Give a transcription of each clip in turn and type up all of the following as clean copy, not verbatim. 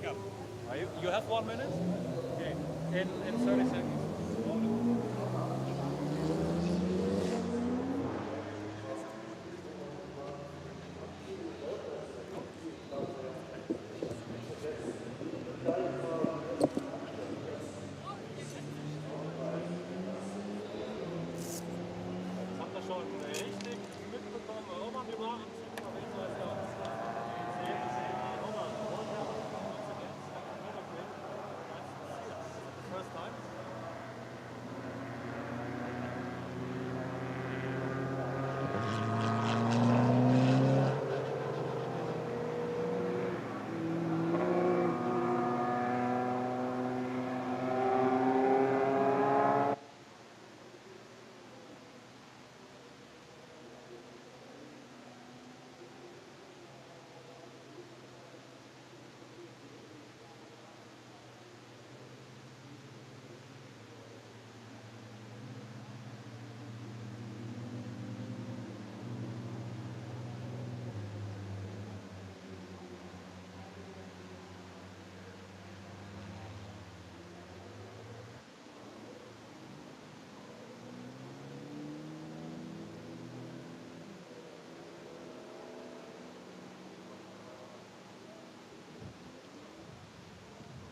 You have 1 minute? Okay. In 30 seconds.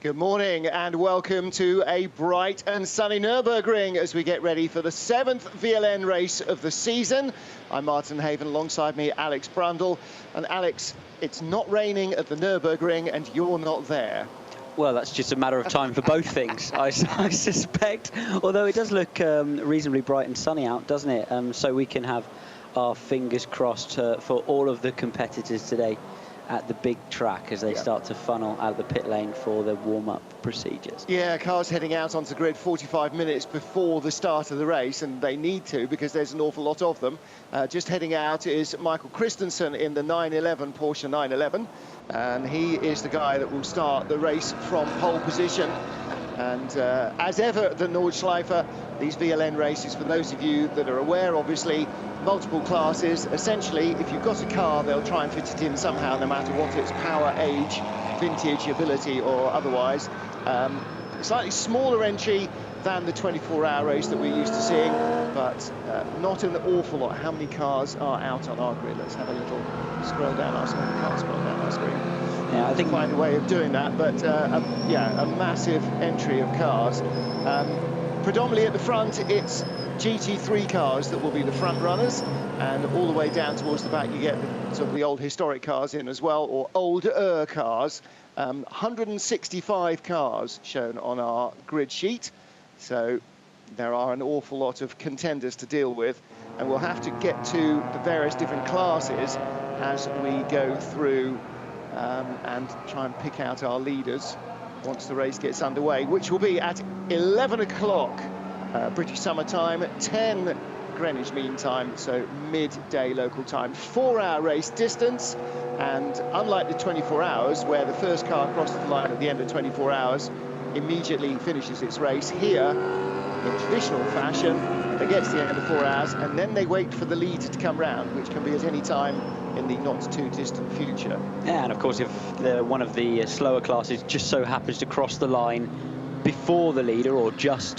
Good morning and welcome to a bright and sunny Nürburgring as we get ready for the 7th VLN race of the season. I'm Martin Haven, alongside me Alex Brundle. And Alex, it's not raining at the Nürburgring and you're not there. Well, that's just a matter of time for both things, I suspect. Although it does look reasonably bright and sunny out, doesn't it? So we can have our fingers crossed for all of the competitors today at the big track as they start to funnel out of the pit lane for the warm-up procedures. Yeah, cars heading out onto the grid 45 minutes before the start of the race, and they need to because there's an awful lot of them. Just heading out is Michael Christensen in the 911, Porsche 911, and he is the guy that will start the race from pole position. And as ever at the Nordschleife, these VLN races, for those of you that are aware, obviously, multiple classes. Essentially, if you've got a car, they'll try and fit it in somehow, no matter what its power, age, vintage, ability, or otherwise. Slightly smaller entry than the 24-hour race that we're used to seeing, but not an awful lot. How many cars are out on our grid? Let's have a little scroll down our screen. Can't scroll down our screen. Yeah, I think find a way of doing that, but yeah, a massive entry of cars. Predominantly at the front, it's GT3 cars that will be the front runners, and all the way down towards the back you get sort of the old historic cars in as well, or older cars. 165 cars shown on our grid sheet, so there are an awful lot of contenders to deal with, and we'll have to get to the various different classes as we go through and try and pick out our leaders once the race gets underway, which will be at 11 o'clock British Summer Time, 10 Greenwich Mean Time, so midday local time. 4-hour race distance, and unlike the 24 hours, where the first car crosses the line at the end of 24 hours, immediately finishes its race, here, in traditional fashion, they get to the end of 4 hours, and then they wait for the lead to come round, which can be at any time in the not too distant future. Yeah, and of course, if one of the slower classes just so happens to cross the line before the leader, or just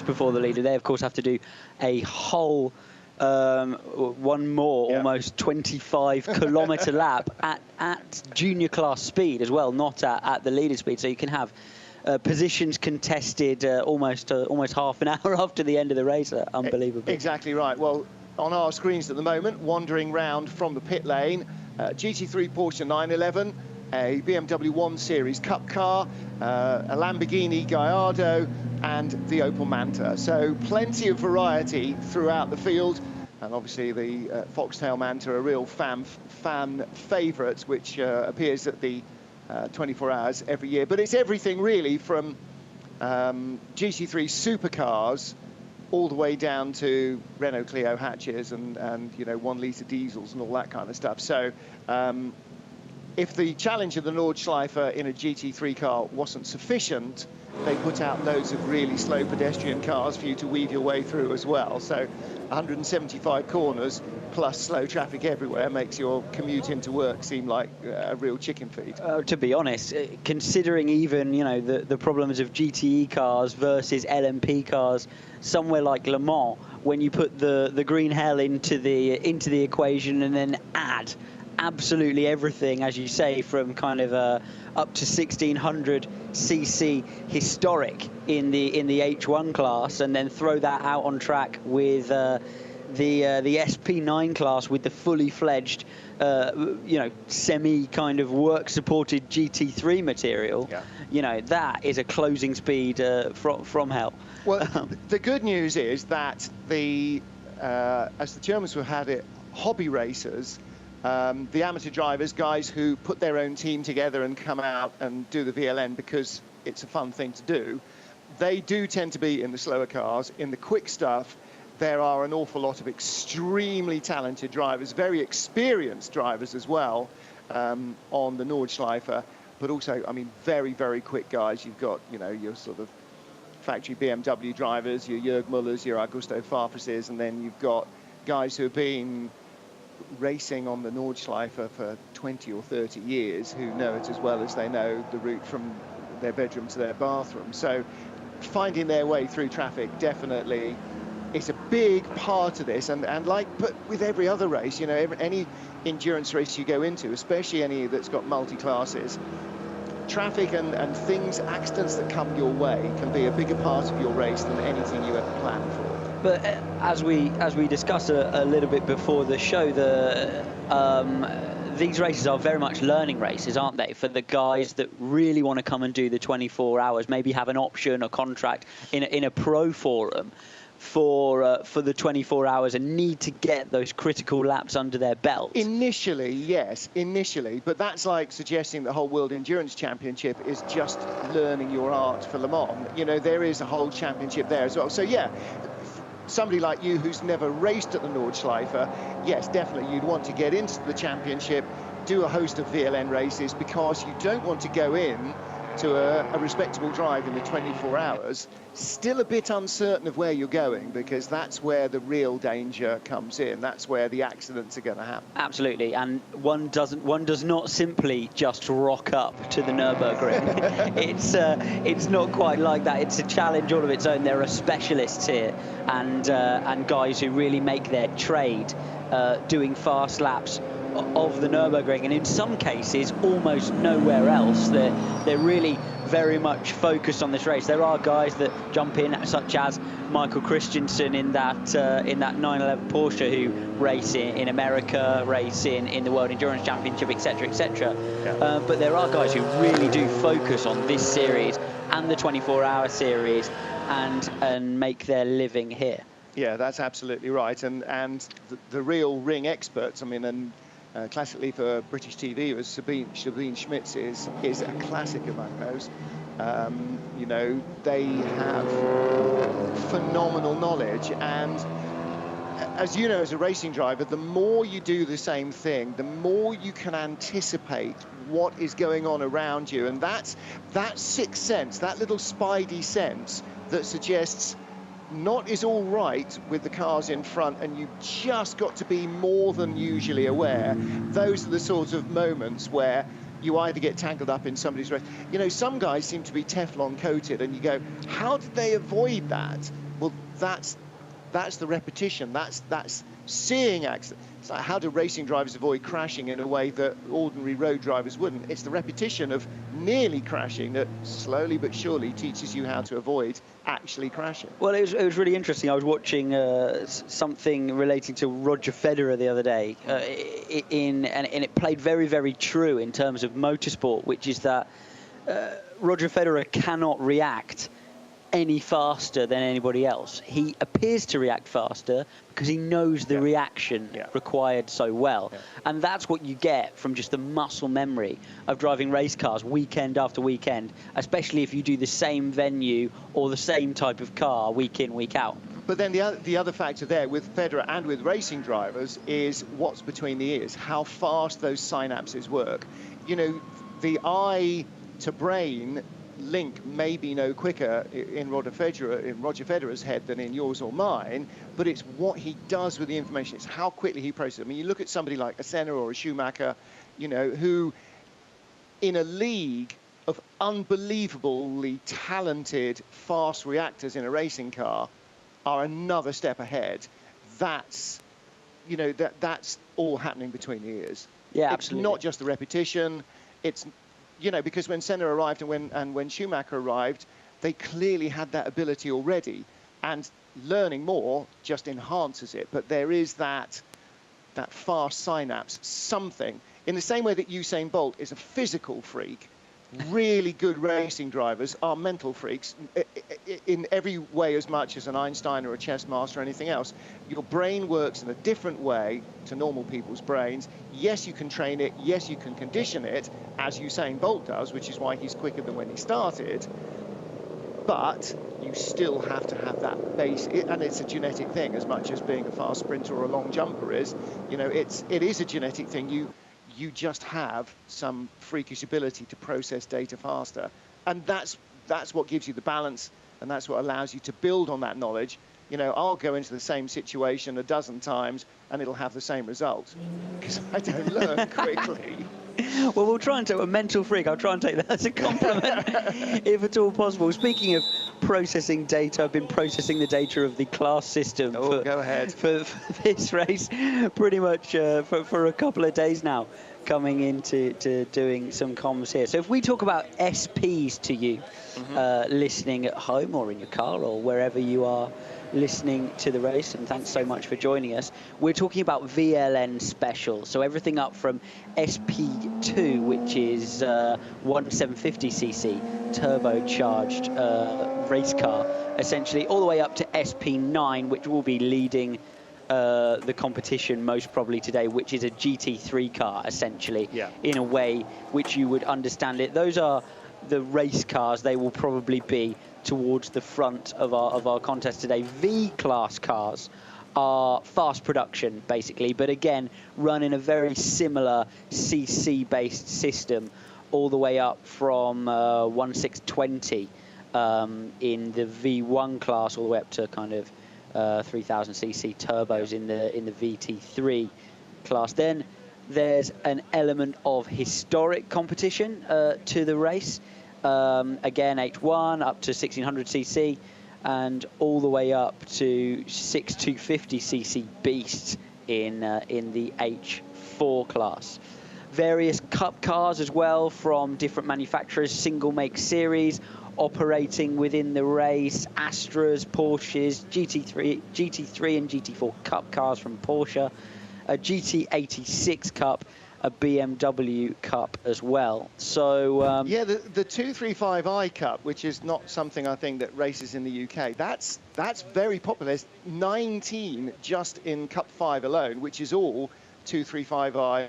before the leader, they of course have to do a whole one more almost 25-kilometer lap at junior class speed as well, not at the leader speed. So you can have positions contested almost half an hour after the end of the race. Unbelievable. Exactly right. Well, on our screens at the moment, wandering round from the pit lane, GT3 Porsche 911, a BMW 1 Series Cup car, a Lamborghini Gallardo, and the Opel Manta. So plenty of variety throughout the field, and obviously the Foxtail Manta, a real fan favourite, which appears at the 24 hours every year. But it's everything really from GT3 supercars all the way down to Renault Clio hatches and you know, 1-litre diesels and all that kind of stuff. So if the challenge of the Nordschleife in a GT3 car wasn't sufficient, they put out loads of really slow pedestrian cars for you to weave your way through as well. So 175 corners plus slow traffic everywhere makes your commute into work seem like a real chicken feed. To be honest, considering even, you know, the problems of GTE cars versus LMP cars, somewhere like Le Mans, when you put the green hell into the equation and then add absolutely everything, as you say, from kind of up to 1600 cc historic in the H1 class, and then throw that out on track with the SP9 class with the fully fledged, you know, semi kind of work supported GT3 material. Yeah. You know, that is a closing speed from hell. Well, the good news is that as the Germans have had it, hobby racers, the amateur drivers, guys who put their own team together and come out and do the VLN because it's a fun thing to do, they do tend to be in the slower cars. In the quick stuff, there are an awful lot of extremely talented drivers, very experienced drivers as well, on the Nordschleife, but also, I mean, very, very quick guys. You've got, you know, your sort of factory BMW drivers, your Jörg Müllers, your Augusto Farfases, and then you've got guys who have been racing on the Nordschleife for 20 or 30 years who know it as well as they know the route from their bedroom to their bathroom. So finding their way through traffic definitely is a big part of this, and but with every other race, you know, any endurance race you go into, especially any that's got multi-classes, traffic and things, accidents that come your way can be a bigger part of your race than anything you ever planned for. But as we discussed a little bit before the show, these races are very much learning races, aren't they? For the guys that really want to come and do the 24 hours, maybe have an option, a contract in a pro forum for the 24 hours and need to get those critical laps under their belt. Initially, yes, but that's like suggesting the whole World Endurance Championship is just learning your art for Le Mans. You know, there is a whole championship there as well. So yeah, somebody like you who's never raced at the Nordschleife, yes, definitely you'd want to get into the championship, do a host of VLN races, because you don't want to go in to a respectable drive in the 24 hours, still a bit uncertain of where you're going, because that's where the real danger comes in. That's where the accidents are going to happen. Absolutely, and one does not simply just rock up to the Nürburgring. It's not quite like that. It's a challenge all of its own. There are specialists here, and guys who really make their trade doing fast laps of the Nürburgring, and in some cases almost nowhere else. They're really very much focused on this race. There are guys that jump in, such as Michael Christensen in that 911 Porsche, who race in America, race in the World Endurance Championship, etc., etc. Yeah. But there are guys who really do focus on this series and the 24-hour series and make their living here. Yeah, that's absolutely right. And the real ring experts, I mean, and classically for British TV, was Sabine Schmitz is a classic among those. You know, they have phenomenal knowledge, and as you know, as a racing driver, the more you do the same thing, the more you can anticipate what is going on around you, and that's that sixth sense, that little spidey sense that suggests not is all right with the cars in front, and you've just got to be more than usually aware. Those are the sort of moments where you either get tangled up in somebody's race. You know, some guys seem to be Teflon coated, and you go, how did they avoid that? Well, that's the repetition. That's seeing accidents. It's like, how do racing drivers avoid crashing in a way that ordinary road drivers wouldn't? It's the repetition of nearly crashing that slowly but surely teaches you how to avoid actually crashing. Well, it was really interesting. I was watching something relating to Roger Federer the other day, and it played very, very true in terms of motorsport, which is that Roger Federer cannot react any faster than anybody else. He appears to react faster because he knows the reaction required so well. Yeah. And that's what you get from just the muscle memory of driving race cars weekend after weekend, especially if you do the same venue or the same type of car week in, week out. But then the other factor there with Federer and with racing drivers is what's between the ears, how fast those synapses work. You know, the eye to brain link may be no quicker in Roger Federer's head than in yours or mine, but it's what he does with the information. It's how quickly he processes it. I mean, you look at somebody like a Senna or a Schumacher, you know, who in a league of unbelievably talented, fast reactors in a racing car are another step ahead. That's, you know, that's all happening between the ears. Yeah, it's absolutely. not just the repetition. It's, you know, because when Senna arrived and when Schumacher arrived, they clearly had that ability already, and learning more just enhances it. But there is that fast synapse, something. In the same way that Usain Bolt is a physical freak, really good racing drivers are mental freaks in every way as much as an Einstein or a chess master or anything else. Your brain works in a different way to normal people's brains. Yes, you can train it. Yes, you can condition it, as Usain Bolt does, which is why he's quicker than when he started. But you still have to have that base, and it's a genetic thing as much as being a fast sprinter or a long jumper is. You know, it is a genetic thing. You just have some freakish ability to process data faster. And that's what gives you the balance, and that's what allows you to build on that knowledge. You know, I'll go into the same situation a dozen times and it'll have the same result because I don't learn quickly. Well, we'll try and take a mental freak. I'll try and take that as a compliment, if at all possible. Speaking of processing data, I've been processing the data of the class system go ahead. for this race pretty much for a couple of days now, coming into doing some comms here. So if we talk about SPs to you, listening at home or in your car or wherever you are listening to the race, and thanks so much for joining us. We're talking about VLN special, so everything up from SP2, which is 1750cc turbocharged race car, essentially, all the way up to SP9, which will be leading the competition most probably today, which is a GT3 car, essentially, in a way which you would understand it. Those are the race cars. They will probably be towards the front of our contest today. V-class cars are fast production, basically, but again, run in a very similar CC-based system, all the way up from 1620 in the V1 class, all the way up to kind of 3000cc turbos in the VT3 class. Then there's an element of historic competition to the race. Again, H1 up to 1600cc and all the way up to 6250cc beasts in the H4 class. Various cup cars as well from different manufacturers, single make series operating within the race. Astras, Porsches, GT3 and GT4 cup cars from Porsche, a GT86 cup, a BMW Cup as well. So yeah, the 235i Cup, which is not something I think that races in the UK, that's very popular. There's 19 just in Cup 5 alone, which is all 235i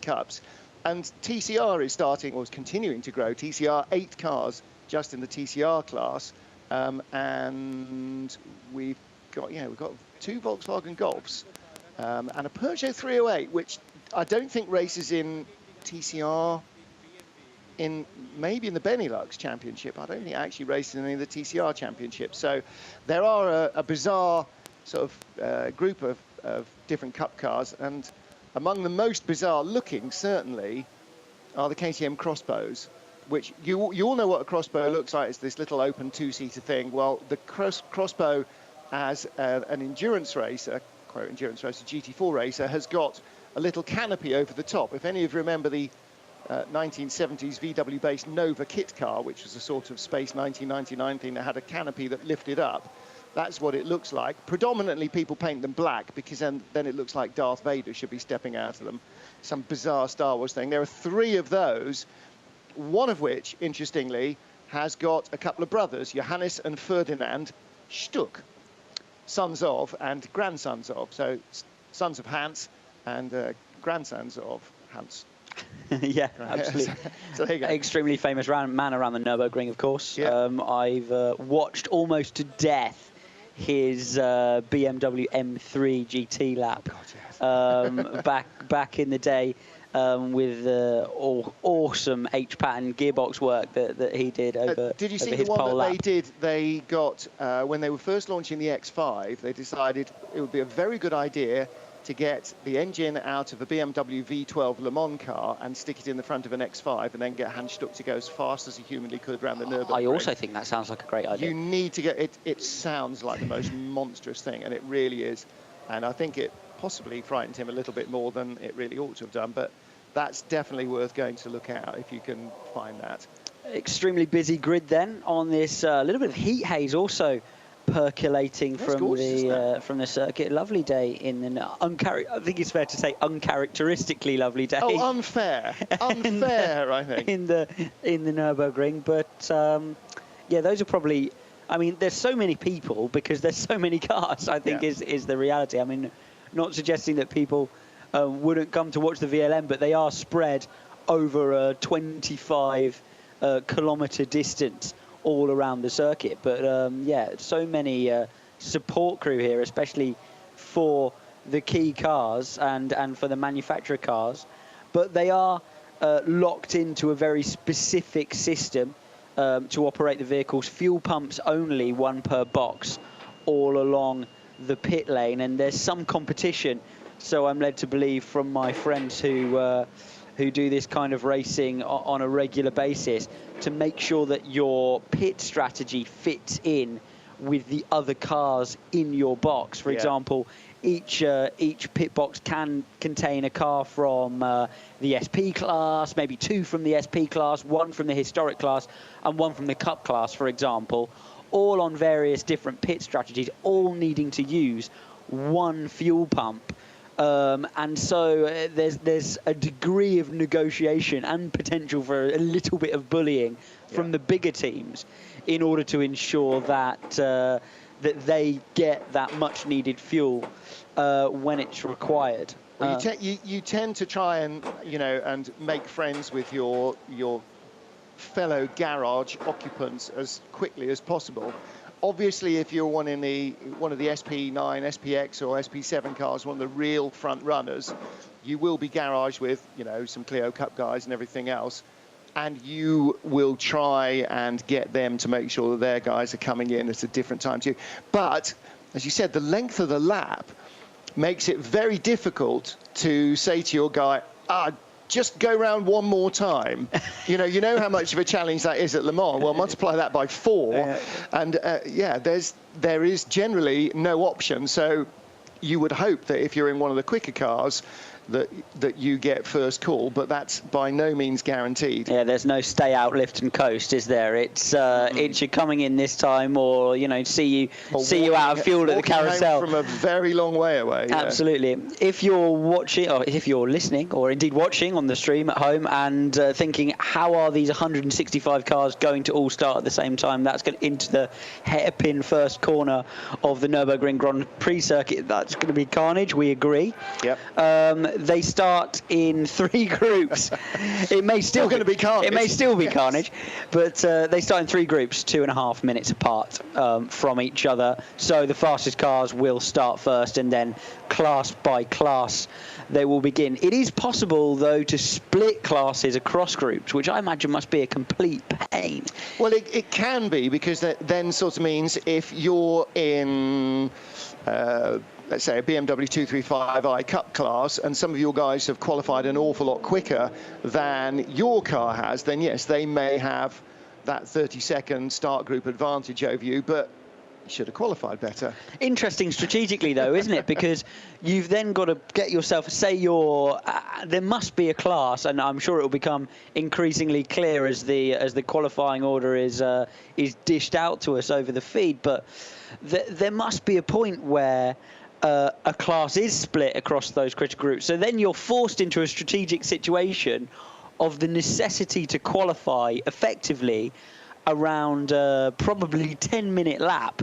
Cups. And TCR is starting, or is continuing to grow. TCR, 8 cars just in the TCR class, and we've got 2 Volkswagen Golfs and a Peugeot 308, which I don't think races in TCR, maybe in the Benelux Championship. I don't think it actually races in any of the TCR Championships. So there are a bizarre sort of group of different cup cars, and among the most bizarre looking, certainly, are the KTM crossbows, which you all know what a crossbow looks like. It's this little open 2-seater thing. Well, the crossbow as an endurance racer, quote endurance racer, GT4 racer, has got a little canopy over the top. If any of you remember the 1970s VW-based Nova kit car, which was a sort of space 1999 thing that had a canopy that lifted up, that's what it looks like. Predominantly people paint them black because then it looks like Darth Vader should be stepping out of them. Some bizarre Star Wars thing. There are 3 of those, one of which, interestingly, has got a couple of brothers, Johannes and Ferdinand Stuck, sons of and grandsons of. So sons of Hans and grandsons of Hans. Yeah, absolutely. So there you go. Extremely famous man around the Nürburgring, of course. Yeah. I've watched almost to death his BMW M3 GT lap. Oh, God, yes. Back in the day. with awesome H-pattern gearbox work that he did over Did you see his the one pole that lap. they did? They got, when they were first launching the X5, they decided it would be a very good idea to get the engine out of a BMW V12 Le Mans car and stick it in the front of an X5 and then get Hans Stuck to go as fast as he humanly could around the Nürburgring. I also think that sounds like a great idea. You need to get it. It sounds like the most monstrous thing, and it really is. And I think it possibly frightened him a little bit more than it really ought to have done, but that's definitely worth going to look at if you can find that. Extremely busy grid then on this little bit of heat haze also percolating from the circuit. Lovely day in the I think it's fair to say uncharacteristically lovely day. Oh, unfair, unfair, I think. In the Nürburgring, but yeah, those are probably. I mean, there's so many people because there's so many cars. I think is the reality. I mean, not suggesting that people wouldn't come to watch the VLN, but they are spread over a 25 kilometre distance all around the circuit. But yeah, so many support crew here, especially for the key cars and for the manufacturer cars. But they are locked into a very specific system to operate the vehicles. Fuel pumps only, one per box, all along the pit lane. And there's some competition, so I'm led to believe from my friends who do this kind of racing on a regular basis, to make sure that your pit strategy fits in with the other cars in your box. For example, each pit box can contain a car from the SP class, maybe 2 from the SP class, 1 from the historic class, and 1 from the Cup class, for example, all on various different pit strategies, all needing to use one fuel pump. And so there's a degree of negotiation and potential for a little bit of bullying from the bigger teams in order to ensure that that they get that much needed fuel when it's required. Well, you tend to try and and make friends with your fellow garage occupants as quickly as possible. Obviously, if you're one of the SP9, SPX or SP7 cars, one of the real front runners, you will be garaged with, some Clio Cup guys and everything else, and you will try and get them to make sure that their guys are coming in at a different time to you. But, as you said, the length of the lap makes it very difficult to say to your guy, just go round one more time. You know how much of a challenge that is at Le Mans. Well, multiply that by 4, and there is generally no option. So you would hope that if you're in one of the quicker cars, that you get first call, but that's by no means guaranteed. Yeah, there's no stay out, lift and coast, is there? It's you're coming in this time, or see you out of fuel at the carousel from a very long way away. Absolutely. If you're watching, or if you're listening, or indeed watching on the stream at home, and thinking, how are these 165 cars going to all start at the same time? That's going into the hairpin first corner of the Nürburgring Grand Prix circuit. That's going to be carnage. We agree. Yep. They start in 3 groups. It may still be carnage. It may still be carnage, but they start in 3 groups, 2.5 minutes apart from each other. So the fastest cars will start first, and then class by class they will begin. It is possible, though, to split classes across groups, which I imagine must be a complete pain. Well, it can be, because that then sort of means if you're in let's say a BMW 235i Cup class, and some of your guys have qualified an awful lot quicker than your car has, then yes, they may have that 30-second start group advantage over you, but you should have qualified better. Interesting strategically, though, isn't it? Because you've then got to get yourself, say you're, there must be a class, and I'm sure it will become increasingly clear as the qualifying order is dished out to us over the feed, but there must be a point where a class is split across those critical groups. So then you're forced into a strategic situation of the necessity to qualify effectively around probably 10-minute lap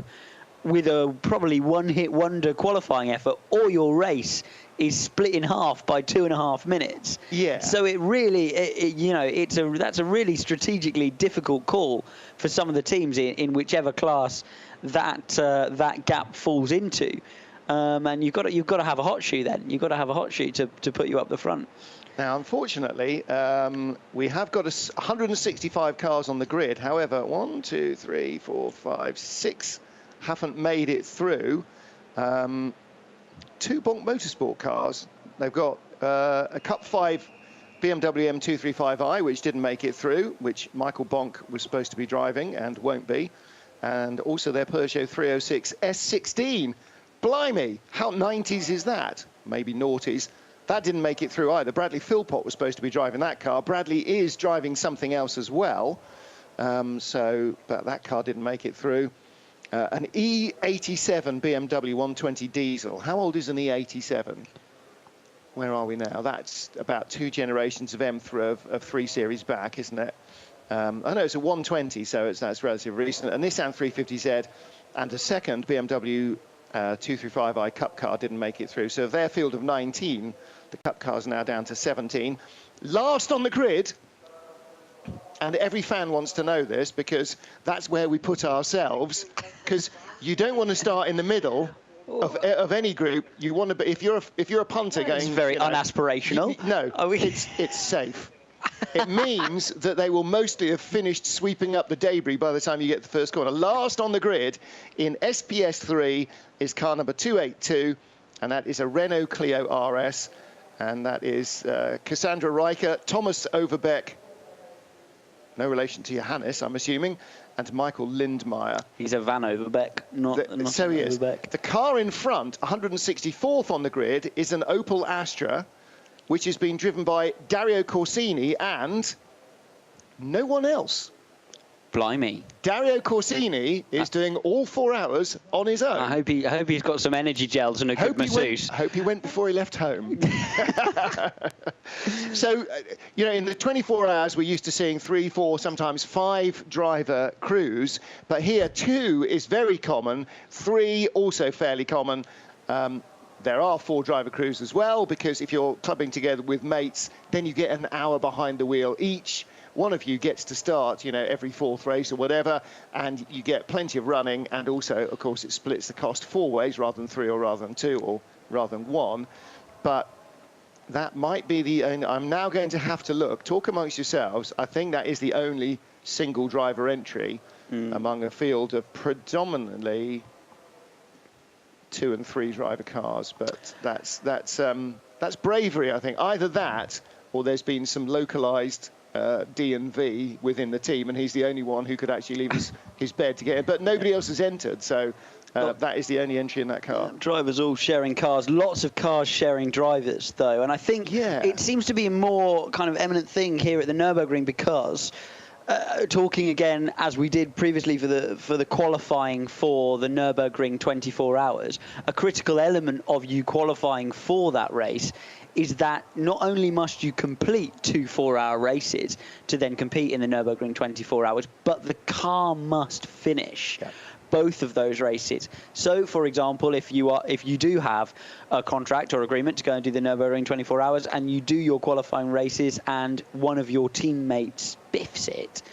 with a probably one-hit wonder qualifying effort, or your race is split in half by 2.5 minutes. Yeah. So it really, that's a really strategically difficult call for some of the teams in whichever class that gap falls into. and you've got to have a hot shoe then. You've got to have a hot shoe to put you up the front. Now, unfortunately, we have got 165 cars on the grid. However, 1, 2, 3, 4, 5, 6 haven't made it through. 2 Bonk Motorsport cars. They've got a Cup 5 BMW M235i, which didn't make it through, which Michael Bonk was supposed to be driving and won't be. And also their Peugeot 306 S16. Blimey, how 90s is that? Maybe noughties. That didn't make it through either. Bradley Philpott was supposed to be driving that car. Bradley is driving something else as well. But that car didn't make it through. An E87 BMW 120 diesel. How old is an E87? Where are we now? That's about 2 generations of of 3 Series back, isn't it? I know it's a 120, so that's relatively recent. A Nissan 350Z and a second BMW 235i Cup car didn't make it through. So their field of 19, the Cup car's now down to 17. Last on the grid, and every fan wants to know this because that's where we put ourselves, because you don't want to start in the middle of any group. You want to be, if you're a punter going, it's very unaspirational. No, it's safe. It means that they will mostly have finished sweeping up the debris by the time you get to the first corner. Last on the grid in SPS3 is car number 282, and that is a Renault Clio RS, and that is Cassandra Riker, Thomas Overbeck, no relation to Johannes, I'm assuming, and Michael Lindmeyer. He's a Van Overbeck, not so he is. Overbeck. The car in front, 164th on the grid, is an Opel Astra, which has been driven by Dario Corsini and no one else. Blimey. Dario Corsini is doing all 4 hours on his own. I hope he's got some energy gels and a good masseuse. I hope he went before he left home. So, you know, in the 24 hours, we're used to seeing 3, 4, sometimes 5 driver crews. But here, 2 is very common, 3 also fairly common. There are 4 driver crews as well, because if you're clubbing together with mates, then you get an hour behind the wheel each. One of you gets to start, you know, every 4th race or whatever, and you get plenty of running. And also, of course, it splits the cost 4 ways rather than 3 or rather than 2 or rather than 1. But that might be the only, I'm now going to have to look, talk amongst yourselves. I think that is the only single driver entry among a field of predominantly 2 and 3 driver cars. But that's bravery, I think. Either that, or there's been some localized D&V within the team, and he's the only one who could actually leave his bed to get in. But nobody else has entered, so that is the only entry in that car. Drivers all sharing cars. Lots of cars sharing drivers, though. And I think it seems to be a more kind of eminent thing here at the Nürburgring because talking again, as we did previously for the qualifying for the Nürburgring 24 hours, a critical element of you qualifying for that race is that not only must you complete 2 4-hour races to then compete in the Nürburgring 24 hours, but the car must finish both of those races. So, for example, if you do have a contract or agreement to go and do the Nürburgring 24 hours and you do your qualifying races and one of your teammates biffs it,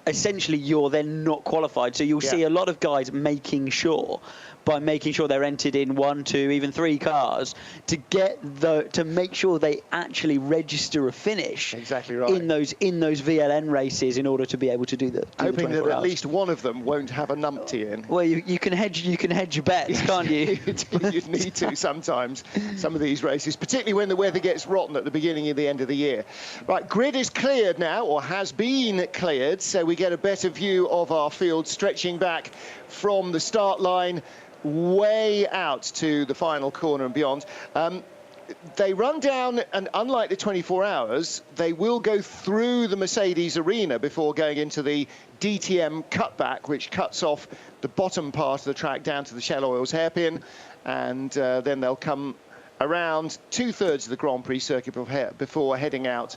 essentially you're then not qualified. So you'll see a lot of guys making sure they're entered in 1, 2, even 3 cars to make sure they actually register a finish. Exactly right. in those VLN races in order to be able to do the hoping that at least one of them won't have a numpty in. Well, you can hedge your bets, can't you? You'd need to sometimes, some of these races, particularly when the weather gets rotten at the beginning and the end of the year. Right, grid is cleared now, or has been cleared, so we get a better view of our field stretching back from the start line way out to the final corner and beyond. They run down, and unlike the 24 hours, they will go through the Mercedes arena before going into the DTM cutback, which cuts off the bottom part of the track down to the Shell Oils hairpin, and then they'll come around 2/3 of the Grand Prix circuit before heading out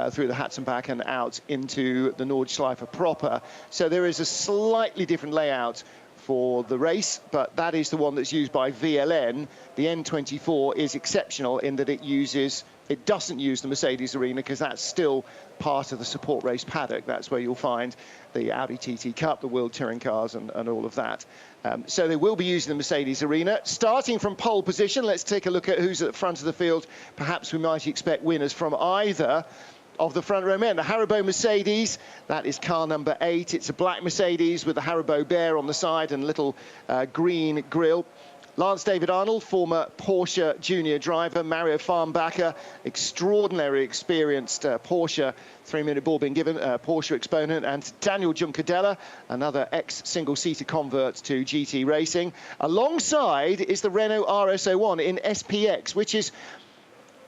through the Hatzenbach and out into the Nordschleife proper. So there is a slightly different layout for the race, but that is the one that's used by VLN. The N24 is exceptional in that it uses It doesn't use the Mercedes arena because that's still part of the support race paddock. That's where you'll find the Audi TT Cup, the World Touring Cars and all of that. So they will be using the Mercedes arena. Starting from pole position, let's take a look at who's at the front of the field. Perhaps we might expect winners from either of the front row men. The Haribo Mercedes, that is car number 8. It's a black Mercedes with the Haribo bear on the side and a little green grille. Lance David Arnold, former Porsche junior driver. Mario Farnbacher, extraordinarily experienced Porsche 3-minute ball being given, Porsche exponent. And Daniel Juncadella, another ex-single-seater convert to GT racing. Alongside is the Renault RS01 in SPX, which is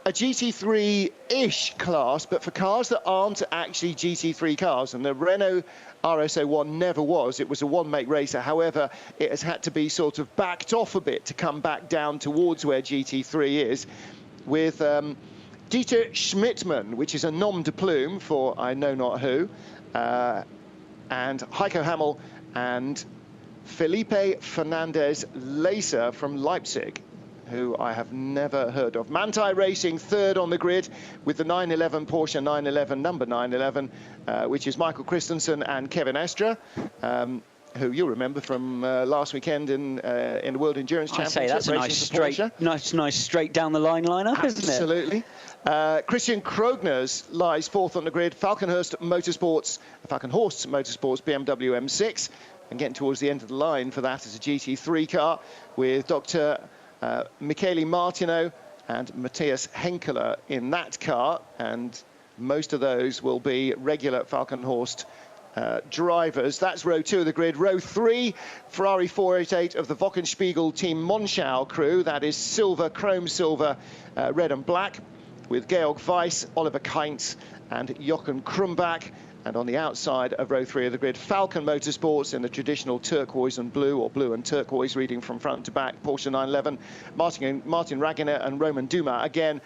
a GT3-ish class, but for cars that aren't actually GT3 cars. And the Renault RS01 never was. It was a one-make racer. However, it has had to be sort of backed off a bit to come back down towards where GT3 is, with Dieter Schmidtmann, which is a nom de plume for I know not who, and Heiko Hammel and Felipe Fernandez Lacer from Leipzig, who I have never heard of. Manthey Racing third on the grid with the 911 Porsche 911, number 911, which is Michael Christensen and Kevin Estra, who you'll remember from last weekend in the World Endurance Championship. I say that's a nice straight down the line lineup, isn't it? Absolutely. Christian Krogner's lies fourth on the grid. Falkenhorst Motorsports BMW M6, and getting towards the end of the line for that as a GT3 car with Dr. Michele Martino and Matthias Henkeler in that car, and most of those will be regular Falkenhorst drivers. That's row 2 of the grid. Row 3, Ferrari 488 of the Wochenspiegel Team Monschau crew. That is silver, chrome silver, red and black, with Georg Weiss, Oliver Kainz and Jochen Krumbach. And on the outside of row 3 of the grid, Falcon Motorsports in the traditional turquoise and blue, or blue and turquoise, reading from front to back, Porsche 911, Martin Raginer and Roman Dumas. Again,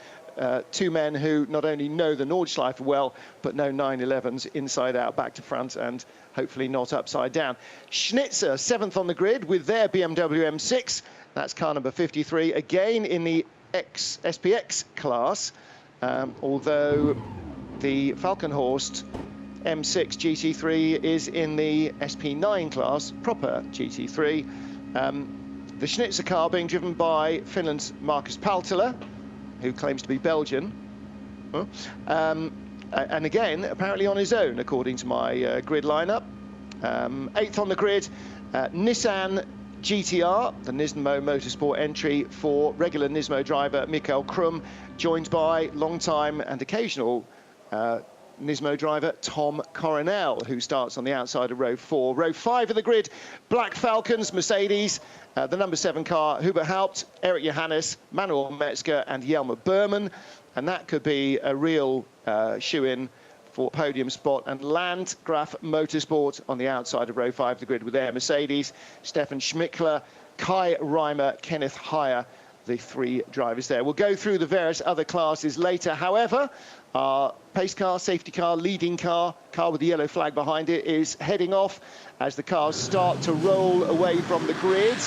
two men who not only know the Nordschleife well, but know 911s inside out, back to front, and hopefully not upside down. Schnitzer, 7th on the grid with their BMW M6. That's car number 53, again in the SPX class, although the Falkenhorst M6 GT3 is in the SP9 class, proper GT3. The Schnitzer car being driven by Finland's Markus Paltila, who claims to be Belgian. And again, apparently on his own, according to my grid lineup. 8th on the grid, Nissan GTR, the Nismo Motorsport entry for regular Nismo driver Mikael Krum, joined by long-time and occasional Nismo driver Tom Coronel, who starts on the outside of row 4. Row 5 of the grid, Black Falcons, Mercedes, the number 7 car, Hubert Haupt, Eric Johannes, Manuel Metzger and Jelmer Berman. And that could be a real shoe-in for podium spot. And Landgraf Motorsport on the outside of row 5 of the grid with their Mercedes, Stefan Schmickler, Kai Reimer, Kenneth Heyer, the 3 drivers there. We'll go through the various other classes later. However, our pace car, safety car, leading car with the yellow flag behind it, is heading off as the cars start to roll away from the grid.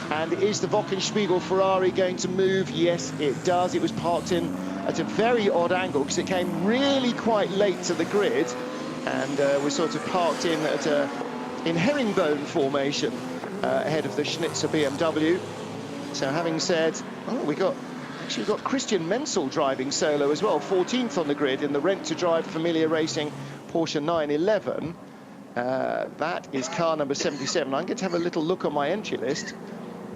And is the Wochenspiegel Ferrari going to move? Yes, it does. It was parked in at a very odd angle because it came really quite late to the grid, and was sort of parked in at in herringbone formation ahead of the Schnitzer BMW. So having said, we've got Christian Menzel driving solo as well, 14th on the grid in the rent-to-drive Familia Racing Porsche 911. That is car number 77. I'm going to have a little look on my entry list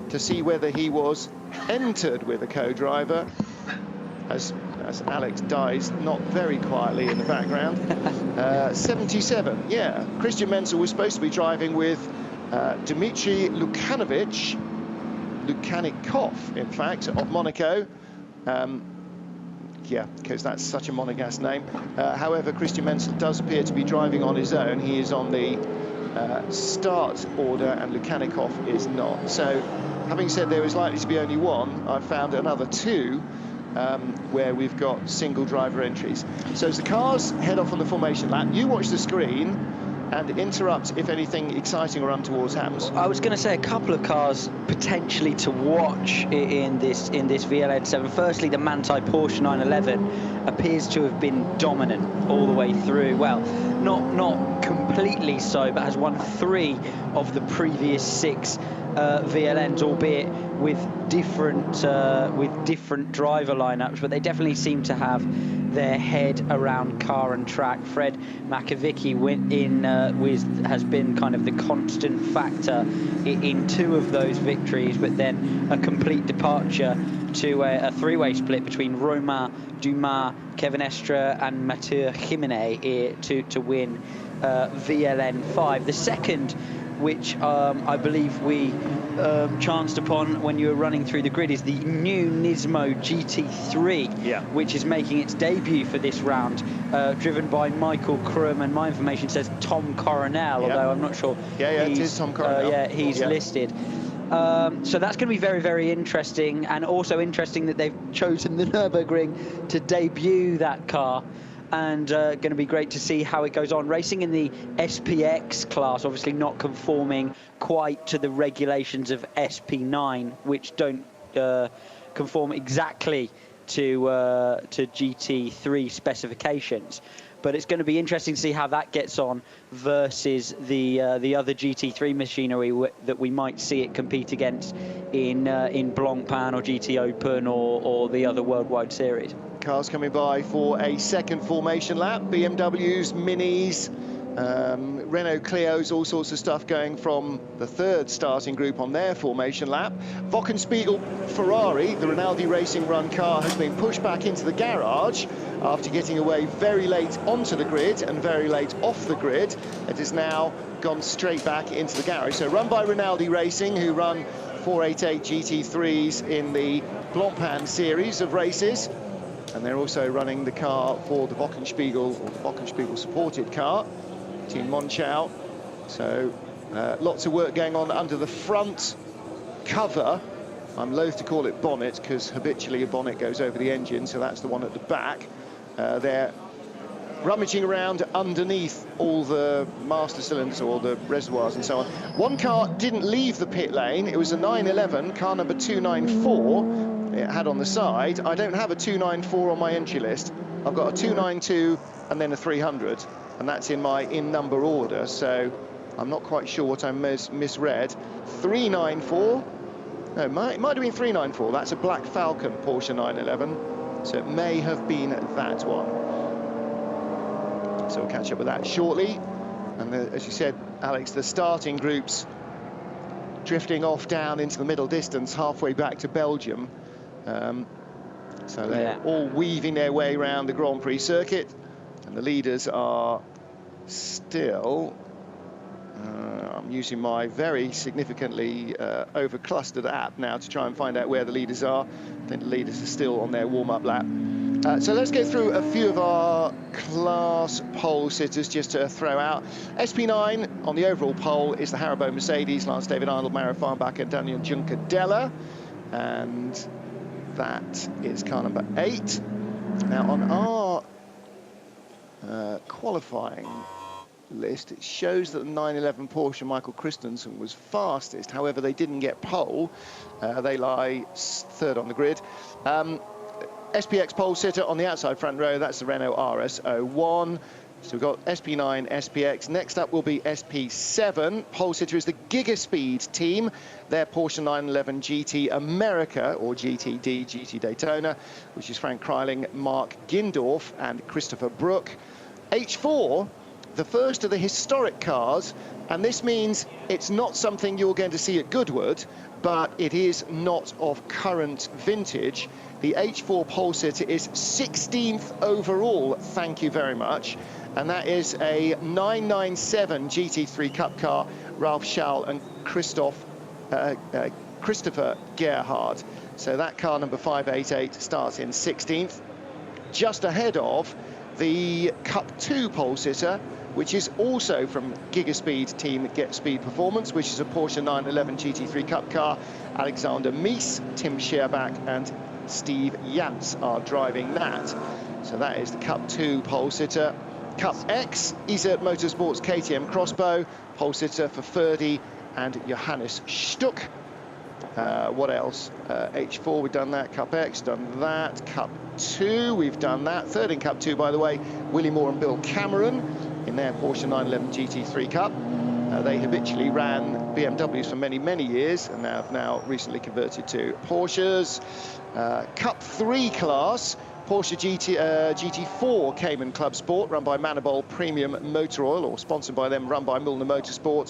to see whether he was entered with a co-driver, as Alex dies not very quietly in the background. 77, yeah. Christian Menzel was supposed to be driving with Dmitry Lukanikov, in fact, of Monaco. Yeah, because that's such a Monegasque name. However, Christian Menzel does appear to be driving on his own. He is on the start order, and Lukanikov is not. So, having said there is likely to be only one, I've found another 2 where we've got single driver entries. So as the cars head off on the formation lap, you watch the screen and interrupt if anything exciting or untoward happens. I was going to say a couple of cars potentially to watch in this VLN 7. Firstly, the Manthey Porsche 911 appears to have been dominant all the way through. Well, not completely so, but has won 3 of the previous 6 VLNs, albeit with different driver lineups. But they definitely seem to have their head around car and track. Fred Makovicky has been kind of the constant factor in 2 of those victories, but then a complete departure to a 3-way split between Romain Dumas, Kevin Estre and Mathieu Jimenez to win VLN 5. The second, which I believe we chanced upon when you were running through the grid, is the new Nismo GT3, which is making its debut for this round, driven by Michael Krum, and my information says Tom Coronel, although I'm not sure. It is Tom Coronel. He's listed. So that's going to be very, very interesting, and also interesting that they've chosen the Nürburgring to debut that car. And going to be great to see how it goes on. Racing in the SPX class, obviously not conforming quite to the regulations of SP9, which don't conform exactly to GT3 specifications. But it's going to be interesting to see how that gets on versus the other GT3 machinery that we might see it compete against in Blancpain or GT Open or the other worldwide series. Cars coming by for a second formation lap. BMWs, Minis, Renault Clios, all sorts of stuff going from the 3rd starting group on their formation lap. Wochenspiegel Ferrari, the Rinaldi Racing Run car, has been pushed back into the garage after getting away very late onto the grid and very late off the grid. It has now gone straight back into the garage. So run by Rinaldi Racing, who run 488 GT3s in the Blancpain series of races. And they're also running the car for the Wochenspiegel, or the Wochenspiegel supported car, Team Monchau. So lots of work going on under the front cover. I'm loath to call it bonnet, because habitually a bonnet goes over the engine, so that's the one at the back. They're rummaging around underneath all the master cylinders or the reservoirs and so on. One car didn't leave the pit lane. It was a 911, car number 294. It had on the side. I don't have a 294 on my entry list. I've got a 292 and then a 300, and that's in my in-number order, so I'm not quite sure what I misread. 394, no, it might have been 394. That's a Black Falcon Porsche 911, so it may have been that one. So we'll catch up with that shortly. And as you said, Alex, the starting groups drifting off down into the middle distance, halfway back to Belgium. So they're all weaving their way around the Grand Prix circuit, and the leaders are still, I'm using my very significantly over-clustered app now to try and find out where the leaders are. I think the leaders are still on their warm-up lap. So let's go through a few of our class pole sitters just to throw out. SP9 on the overall pole is the Haribo Mercedes, Lance David Arnold, Mario Farnbach and Daniel Juncadella. And that is car number 8. Now on our qualifying list, it shows that the 911 Porsche Michael Christensen was fastest. However, they didn't get pole. They lie 3rd on the grid. SPX pole sitter on the outside front row, that's the Renault RS01. So we've got SP9, SPX. Next up will be SP7. Pole sitter is the Gigaspeed team. Their Porsche 911 GT America, or GTD, GT Daytona, which is Frank Kreiling, Mark Gindorf and Christopher Brook. H4, the first of the historic cars, and this means it's not something you're going to see at Goodwood, but it is not of current vintage. The H4 pole sitter is 16th overall, thank you very much. And that is a 997 GT3 Cup car, Ralph Schall and Christopher Gerhard. So that car number 588 starts in 16th, just ahead of the Cup 2 pole sitter, which is also from Gigaspeed team Get Speed Performance, which is a Porsche 911 GT3 Cup car. Alexander Mies, Tim Scherbach and Steve Jantz are driving that. So that is the Cup 2 pole sitter. Cup X, Isert Motorsports KTM Crossbow, pole sitter for Ferdi and Johannes Stuck. What else? H4, we've done that. Cup X, done that. Cup 2, we've done that. Third in Cup 2, by the way, Willie Moore and Bill Cameron in their Porsche 911 GT3 Cup. They habitually ran BMWs for many, many years and have now recently converted to Porsches. Cup 3 class, Porsche GT4 Cayman Club Sport, run by Manibol Premium Motor Oil, or sponsored by them, run by Milner Motorsport,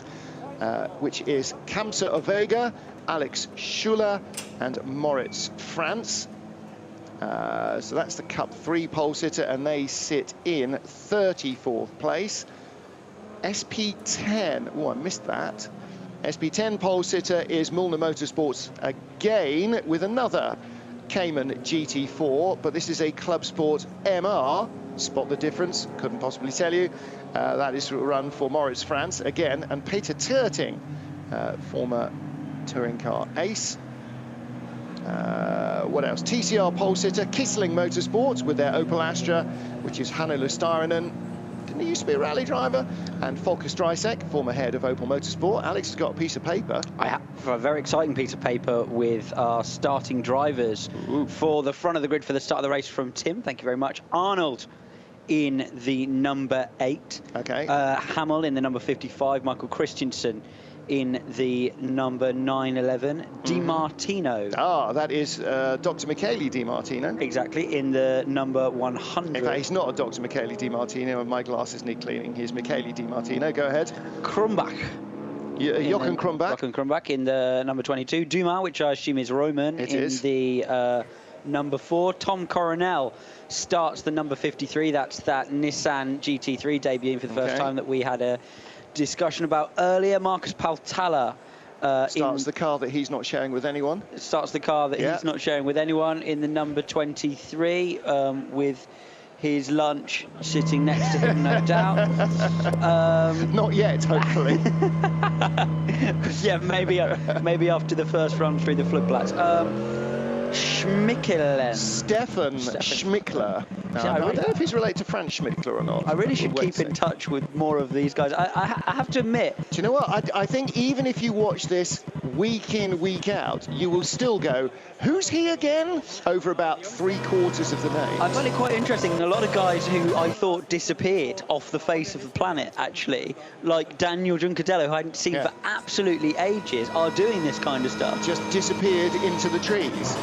which is Kamsa Ovega, Alex Schuller and Moritz France. So that's the Cup 3 pole sitter, and they sit in 34th place. SP10, oh, I missed that. SP10 pole sitter is Milner Motorsports again, with another Cayman GT4, but this is a Club Sport MR. Spot the difference, couldn't possibly tell you. That is run for Moritz France again, and Peter Terting, former touring car ace. What else? TCR pole sitter, Kissling Motorsports with their Opel Astra, which is Hanno Lustainen. Didn't he used to be a rally driver? And Volker Streisek, former head of Opel Motorsport. Alex has got a piece of paper. I have a very exciting piece of paper with our starting drivers for the front of the grid for the start of the race from Tim. Thank you very much. Arnold in the number 8. Okay. Hamill in the number 55. Michael Christensen in the number 911. Di Martino. Ah, that is Dr. Michele Di Martino. Exactly, in the number 100. In fact, he's not a Dr. Michele Di Martino, and my glasses need cleaning. He's Michele Di Martino. Go ahead. Krumbach. Jochen Krumbach. Jochen Krumbach in the number 22. Dumas, which I assume is Roman, the number 4. Tom Coronel starts the number 53. That's that Nissan GT3 debuting for the first time that we had a discussion about earlier. Marcus Paltala starts the car that he's not sharing with anyone. Starts the car that he's not sharing with anyone in the number 23 with his lunch sitting next to him, no doubt. Not yet, hopefully. Yeah, maybe after the first run through the Flugplatz. Schmickelen. Stefan Schmickler. Now, I don't know if he's related to Franz Schmickler or not. I really should keep in touch with more of these guys. I have to admit. Do you know what? I think even if you watch this week in, week out, you will still go, who's he again? Over about 3/4 of the names. I find it quite interesting. A lot of guys who I thought disappeared off the face of the planet, actually, like Daniel Juncadello, who I hadn't seen for absolutely ages, are doing this kind of stuff. Just disappeared into the trees.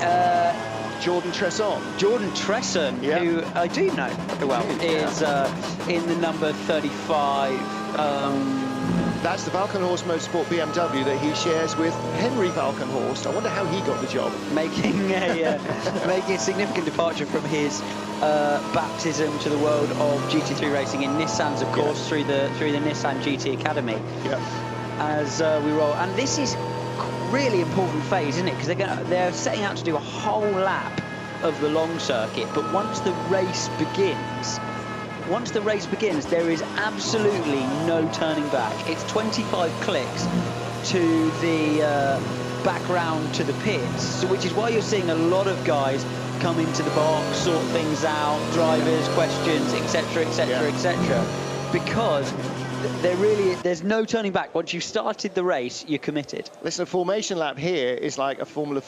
Jordan Tresson. Jordan Tresson, who I do know very well, is in the number 35. That's the Valkenhorst Motorsport BMW that he shares with Henry Valkenhorst. I wonder how he got the job. Making a significant departure from his baptism to the world of GT3 racing in Nissans, of course, through the Nissan GT Academy. As we roll, and this is really important phase, isn't it? Because they're setting out to do a whole lap of the long circuit, but once the race begins, there is absolutely no turning back. It's 25 clicks to the back round to the pits, so which is why you're seeing a lot of guys come into the box, sort things out, drivers, questions, etc., etc., etc., because there's no turning back. Once you've started the race, you're committed. Listen, a formation lap here is like a full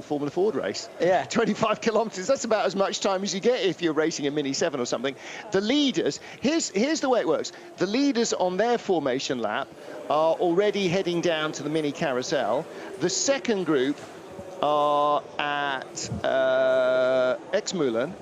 Formula Ford race. Yeah. 25 kilometers, that's about as much time as you get if you're racing a Mini 7 or something. The leaders, here's the way it works. The leaders on their formation lap are already heading down to the Mini Carousel. The second group are at Exmühlen.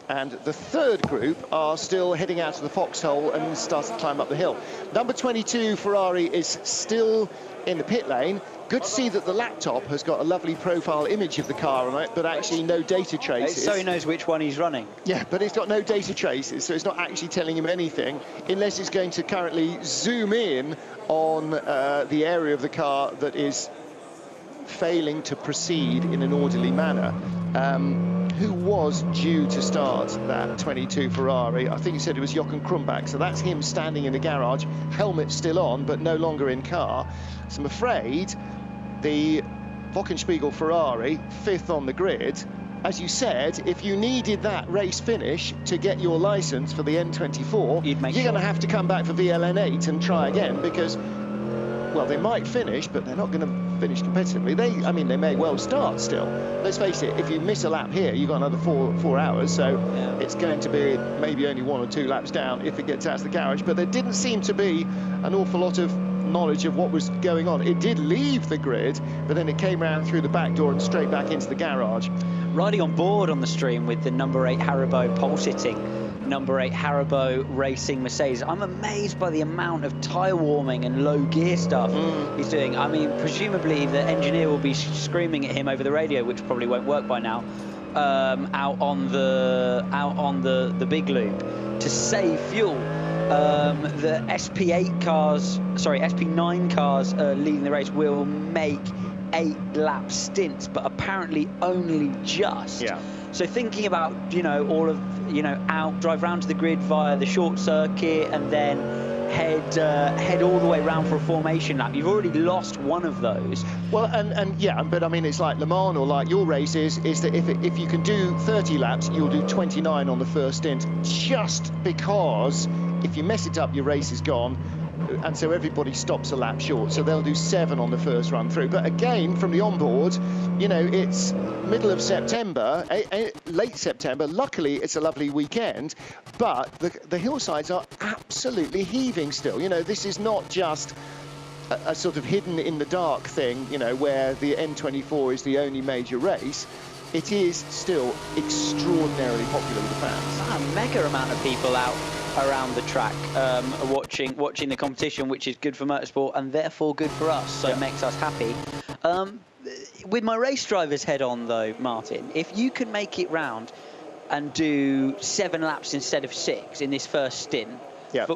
And the third group are still heading out to the foxhole and start to climb up the hill. Number 22 Ferrari is still in the pit lane. Good to see that the laptop has got a lovely profile image of the car on it, but actually no data traces. So he knows which one he's running. Yeah, but it's got no data traces, so it's not actually telling him anything, unless it's going to currently zoom in on the area of the car that is failing to proceed in an orderly manner. Who was due to start that 22 Ferrari? I think he said it was Jochen Krumbach, so that's him standing in the garage, helmet still on, but no longer in car. So I'm afraid the Wochenspiegel Ferrari, 5th on the grid, as you said, if you needed that race finish to get your license for the N24, you're going to have to come back for VLN 8 and try again, because, well, they might finish, but they're not going to finish competitively. I mean, they may well start still. Let's face it, if you miss a lap here, you've got another four hours, so it's going to be maybe only 1 or 2 laps down if it gets out of the garage. But there didn't seem to be an awful lot of knowledge of what was going on. It did leave the grid, but then it came round through the back door and straight back into the garage. Riding on board on the stream with the number 8 Haribo pole-sitting, number 8 Haribo Racing Mercedes. I'm amazed by the amount of tyre warming and low gear stuff he's doing. I mean, presumably the engineer will be screaming at him over the radio, which probably won't work by now, out on the big loop to save fuel. The SP8 cars, sorry, SP9 cars leading the race will make 8-lap stints, but apparently only just. Yeah. So thinking about, you know, all of, you know, drive round to the grid via the short circuit and then head all the way round for a formation lap. You've already lost one of those. Well, and yeah, but I mean, it's like Le Mans or like your races, is that if you can do 30 laps, you'll do 29 on the first stint, just because if you mess it up, your race is gone. And so everybody stops a lap short, so they'll do 7 on the first run through. But again, from the onboard, you know, it's middle of September, late September. Luckily, it's a lovely weekend, but the hillsides are absolutely heaving still. You know, this is not just a sort of hidden in the dark thing, you know, where the N24 is the only major race. It is still extraordinarily popular with the fans. A mega amount of people out around the track watching the competition, which is good for motorsport and therefore good for us, so it makes us happy. With my race driver's head on though, Martin, if you can make it round and do 7 laps instead of 6 in this first stint,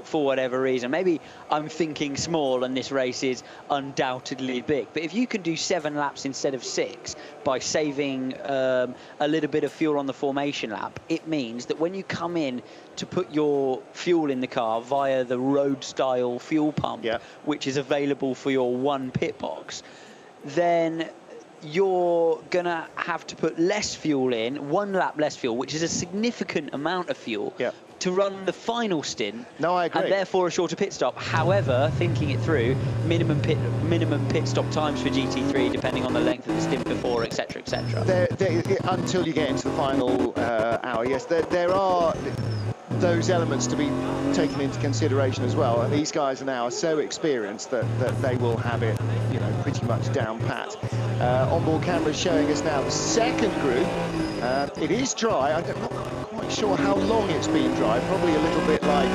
for whatever reason, maybe I'm thinking small and this race is undoubtedly big, but if you can do 7 laps instead of 6 by saving a little bit of fuel on the formation lap, it means that when you come in to put your fuel in the car via the road style fuel pump, which is available for your 1 pit box, then you're gonna have to put less fuel in, 1 lap less fuel, which is a significant amount of fuel, to run the final stint. No, I agree. And therefore a shorter pit stop. However, thinking it through, minimum pit stop times for GT3, depending on the length of the stint before, etc., etc. Until you get into the final hour, yes, there are those elements to be taken into consideration as well. And these guys are now so experienced that they will have it, you know, pretty much down pat. Onboard cameras showing us now the second group. It is dry. I'm not quite sure how long it's been dry. Probably a little bit like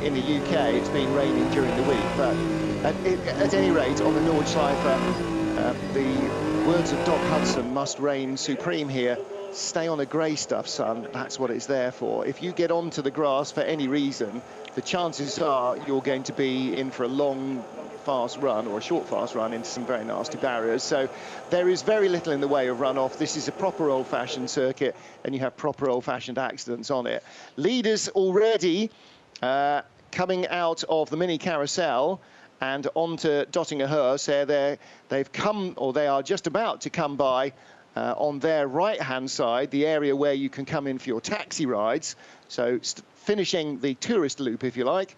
in the UK, it's been raining during the week. But at any rate, on the Nordschleife, the words of Doc Hudson must reign supreme here. Stay on the grey stuff, son. That's what it's there for. If you get onto the grass for any reason, the chances are you're going to be in for a long, fast run or a short, fast run into some very nasty barriers. So there is very little in the way of runoff. This is a proper old-fashioned circuit, and you have proper old-fashioned accidents on it. Leaders already coming out of the mini carousel and onto Dottingerhurst. They've come, or they are just about to come by on their right-hand side, the area where you can come in for your taxi rides. So finishing the tourist loop, if you like,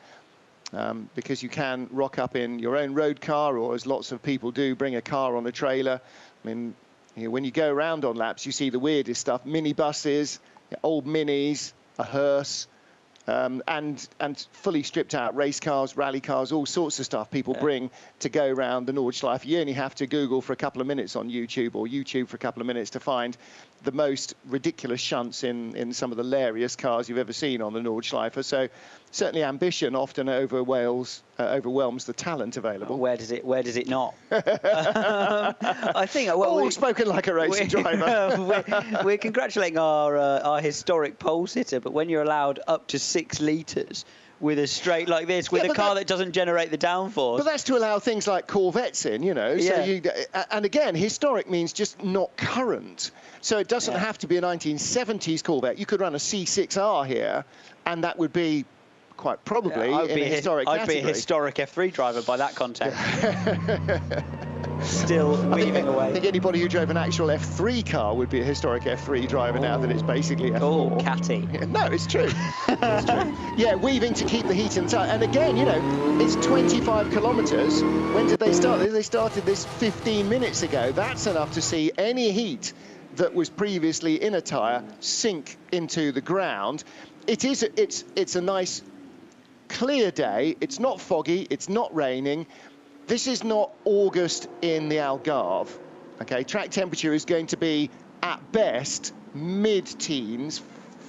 because you can rock up in your own road car, or as lots of people do, bring a car on a trailer. I mean, you know, when you go around on laps, you see the weirdest stuff: minibuses, old minis, a hearse, and fully stripped out race cars, rally cars, all sorts of stuff people bring to go around the Nordschleife. You only have to Google for a couple of minutes on YouTube, or YouTube for a couple of minutes, to find the most ridiculous shunts in some of the hilarious cars you've ever seen on the Nordschleife. So certainly ambition often overwhelms the talent available. Where does it not? I think, well, spoken like a racing driver. We're congratulating our historic pole sitter, but when you're allowed up to 6 litres with a straight like this, with a car that doesn't generate the downforce. But that's to allow things like Corvettes in, you know. So and again, historic means just not current. So it doesn't have to be a 1970s Corvette. You could run a C6R here, and that would be quite probably in a historic category. I'd be a historic F3 driver by that context. still weaving away. I think anybody who drove an actual F3 car would be a historic F3 driver now that it's basically F4. Oh, catty. No, it's true. It's true. Yeah, weaving to keep the heat in the tyre. And again, you know, it's 25 kilometres. When did they start? They started this 15 minutes ago. That's enough to see any heat that was previously in a tyre sink into the ground. It's a nice clear day. It's not foggy, it's not raining. This is not August in the Algarve. Okay, track temperature is going to be at best mid-teens,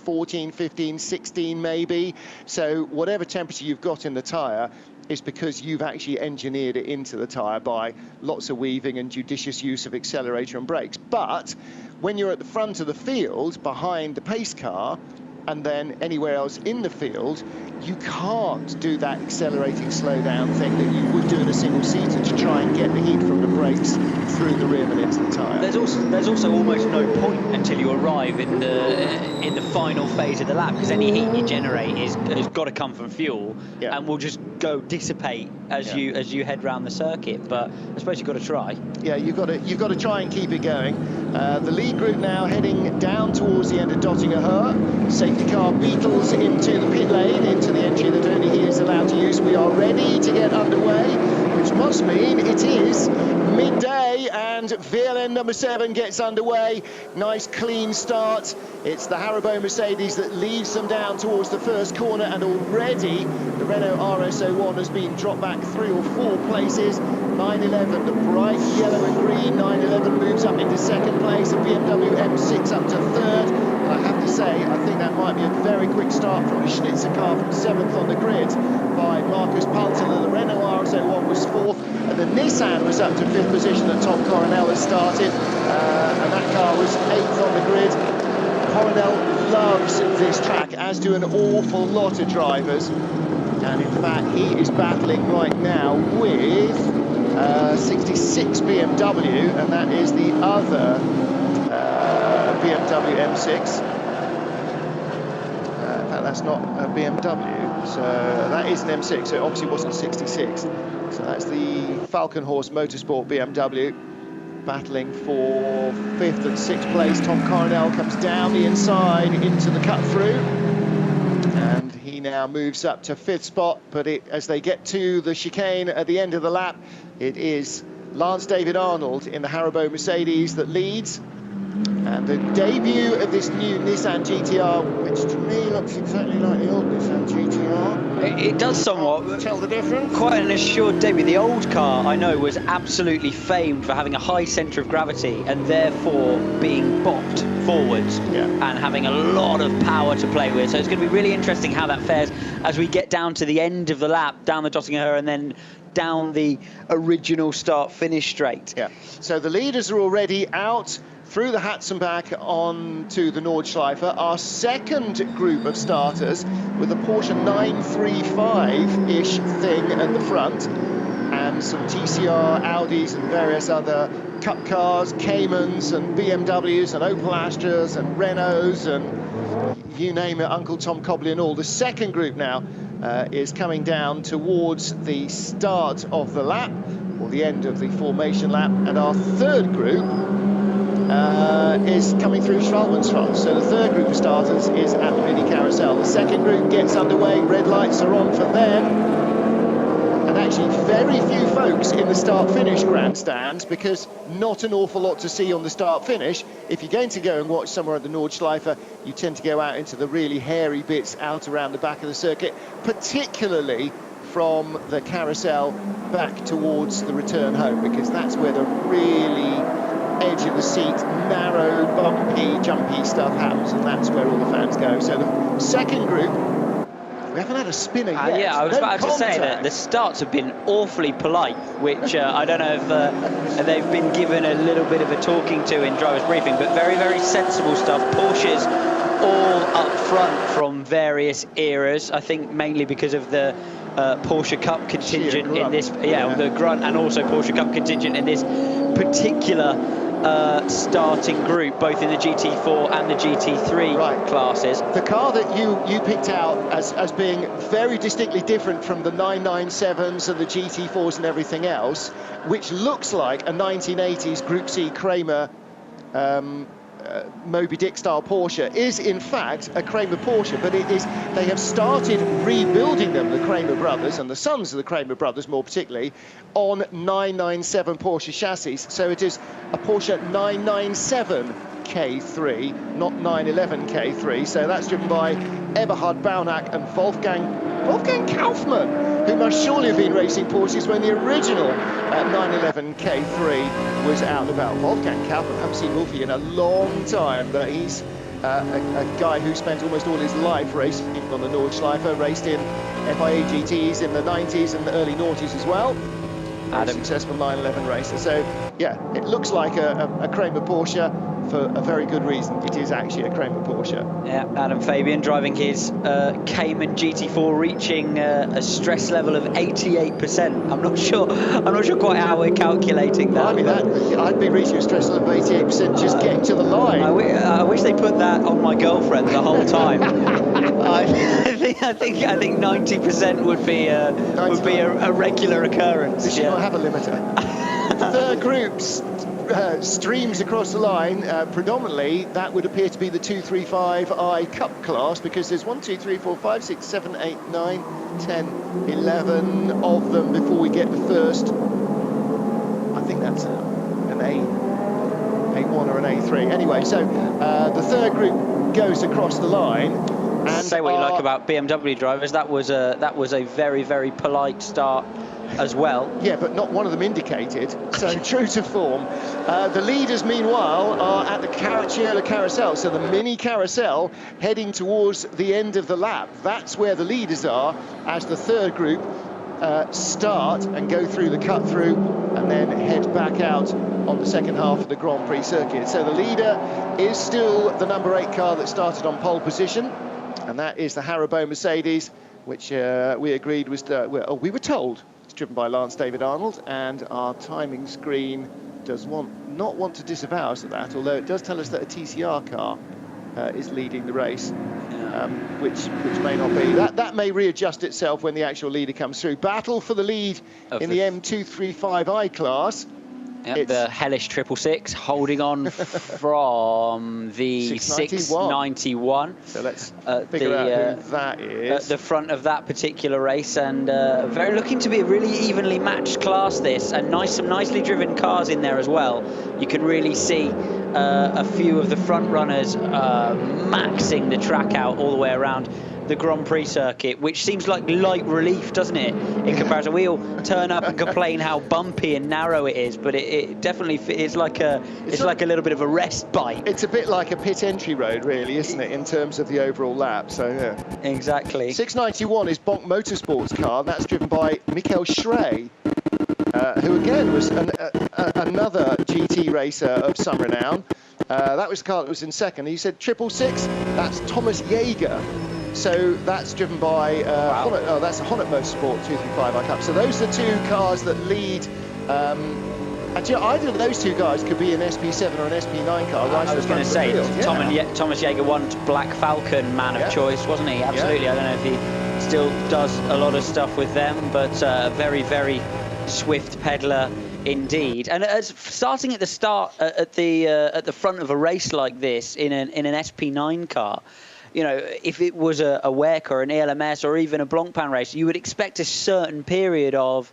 14, 15, 16 maybe. So whatever temperature you've got in the tyre is because you've actually engineered it into the tyre by lots of weaving and judicious use of accelerator and brakes. But when you're at the front of the field, behind the pace car, and then anywhere else in the field, you can't do that accelerating slowdown thing that you would do in a single-seater to try and get the heat from the brakes through the rim and into the tyre. There's also almost no point until you arrive in the final phase of the lap, because any heat you generate has got to come from fuel, and will just go dissipate as you head round the circuit. But I suppose you've got to try. Yeah, you've got to try and keep it going. The lead group now heading down towards the end of Dottinger-Höhe. Safety car Beetles into the pit lane, into the entry that only he is allowed to use. We are ready to get underway, which must mean it is midday, and VLN number 7 gets underway. Nice clean start. It's the Haribo Mercedes that leads them down towards the first corner, and already the Renault RS01 has been dropped back 3 or 4 places. 911, the bright yellow and green 911 moves up into second place, the BMW M6 up to third. And I have to say, I think that might be a very quick start from a Schnitzer car from 7th on the grid by Marcus Paltela. The Renault RS01 was 4th, and the Nissan was up to 5th position that Tom Coronel has started, and that car was 8th on the grid. Coronel loves this track, as do an awful lot of drivers, and in fact he is battling right now with 66 BMW, and that is the other BMW M6. In fact, that's not a BMW, so that is an M6, so it obviously wasn't 66. So that's the Falcon Horse Motorsport BMW, battling for 5th and 6th place. Tom Coronel comes down the inside into the cut through, and he now moves up to 5th spot. But as they get to the chicane at the end of the lap, it is Lance David Arnold in the Haribo Mercedes that leads. And the debut of this new Nissan GTR, which to me looks exactly like the old Nissan GTR. It does somewhat. Tell the difference. Quite an assured debut. The old car, I know, was absolutely famed for having a high centre of gravity and therefore being bopped forwards and having a lot of power to play with. So it's going to be really interesting how that fares as we get down to the end of the lap, down the Dottinger and then down the original start-finish straight. Yeah. So the leaders are already out through the Hatzenbach on to the Nordschleife. Our second group of starters with a Porsche 935-ish thing at the front, and some TCR, Audis and various other Cup cars, Caymans and BMWs and Opel Astras and Renaults and you name it, Uncle Tom Cobley and all. The second group now is coming down towards the start of the lap, or the end of the formation lap, and our third group is coming through Schwalbenstrasse. So the third group of starters is at the mini carousel. The second group gets underway, red lights are on for them, and actually very few folks in the start-finish grandstands, because not an awful lot to see on the start-finish. If you're going to go and watch somewhere at the Nordschleife, you tend to go out into the really hairy bits out around the back of the circuit, particularly from the carousel back towards the return home, because that's where the really edge of the seat, narrow, bumpy, jumpy stuff happens, and that's where all the fans go. So the second group, we haven't had a spinner yet. Yeah, I was about to say that the starts have been awfully polite, which I don't know if they've been given a little bit of a talking to in driver's briefing, but very, very sensible stuff. Porsches all up front from various eras, I think mainly because of the Porsche Cup contingent in this, the grunt, and also Porsche Cup contingent in this particular starting group, both in the GT4 and the GT3 classes. The car that you picked out as being very distinctly different from the 997s and the GT4s and everything else, which looks like a 1980s Group C Kramer Moby Dick style Porsche, is in fact a Kramer Porsche, but it is, they have started rebuilding them, the Kramer brothers and the sons of the Kramer brothers more particularly, on 997 Porsche chassis. So it is a Porsche 997 K3, not 911 K3. So that's driven by Eberhard Baunack and Wolfgang Kaufmann, who must surely have been racing Porsches when the original 911 K3 was out and about. Wolfgang Kaufmann, I haven't seen Wolfie in a long time, but he's a guy who spent almost all his life racing on the Nordschleife, raced in FIA GTs in the 90s and the early noughties as well. Adam. Successful 911 racer. So yeah, it looks like a Kramer Porsche for a very good reason. It is actually a Kramer Porsche. Yeah, Adam Fabian driving his Cayman GT4, reaching a stress level of 88%. I'm not sure quite how we're calculating that. I mean, I'd be reaching a stress level of 88% just getting to the line. I wish they put that on my girlfriend the whole time. I think 90% would be a regular occurrence. They should not have a limiter. Third groups streams across the line. Predominantly, that would appear to be the 235i Cup class, because there's 1, 2, 3, 4, 5, 6, 7, 8, 9, 10, 11 of them before we get the first. I think that's an A1 or an A3. Anyway, so the third group goes across the line. And say what you like about BMW drivers, that was a very, very polite start as well. Yeah, but not one of them indicated, so true to form. The leaders, meanwhile, are at the Caracciolo Carousel, so the mini carousel heading towards the end of the lap. That's where the leaders are as the third group start and go through the cut-through and then head back out on the second half of the Grand Prix circuit. So the leader is still the number 8 car that started on pole position, and that is the Haribo Mercedes, which we agreed was, we were told, it's driven by Lance David Arnold, and our timing screen does not want to disavow us of that, although it does tell us that a TCR car is leading the race, which may not be. That may readjust itself when the actual leader comes through. Battle for the lead in the M235i class. Yep, the hellish 666 holding on from the 691. So let's figure out who that is. At the front of that particular race, and very looking to be a really evenly matched class this, and some nicely driven cars in there as well. You can really see a few of the front runners maxing the track out all the way around the Grand Prix circuit, which seems like light relief, doesn't it, in comparison? We all turn up and complain how bumpy and narrow it is, but it definitely is like a little bit of a respite. It's a bit like a pit entry road, really, isn't it, in terms of the overall lap? So yeah, exactly. 691 is Bonk Motorsports' car, and that's driven by Michael Schrey, who again was another GT racer of some renown. That was the car that was in second. He said 666. That's Thomas Jaeger. So that's driven by Honda, that's a Honda Motorsport 235i Cup. So those are the two cars that lead. Actually, either of those two guys could be an SP7 or an SP9 car. I was going to say, Thomas Jaeger won Black Falcon man of choice, wasn't he? Absolutely. Yeah. I don't know if he still does a lot of stuff with them, but a very, very swift peddler indeed. And as starting at the start, at the front of a race like this in an SP9 car, you know, if it was a WEC or an ELMS or even a Blancpain race, you would expect a certain period of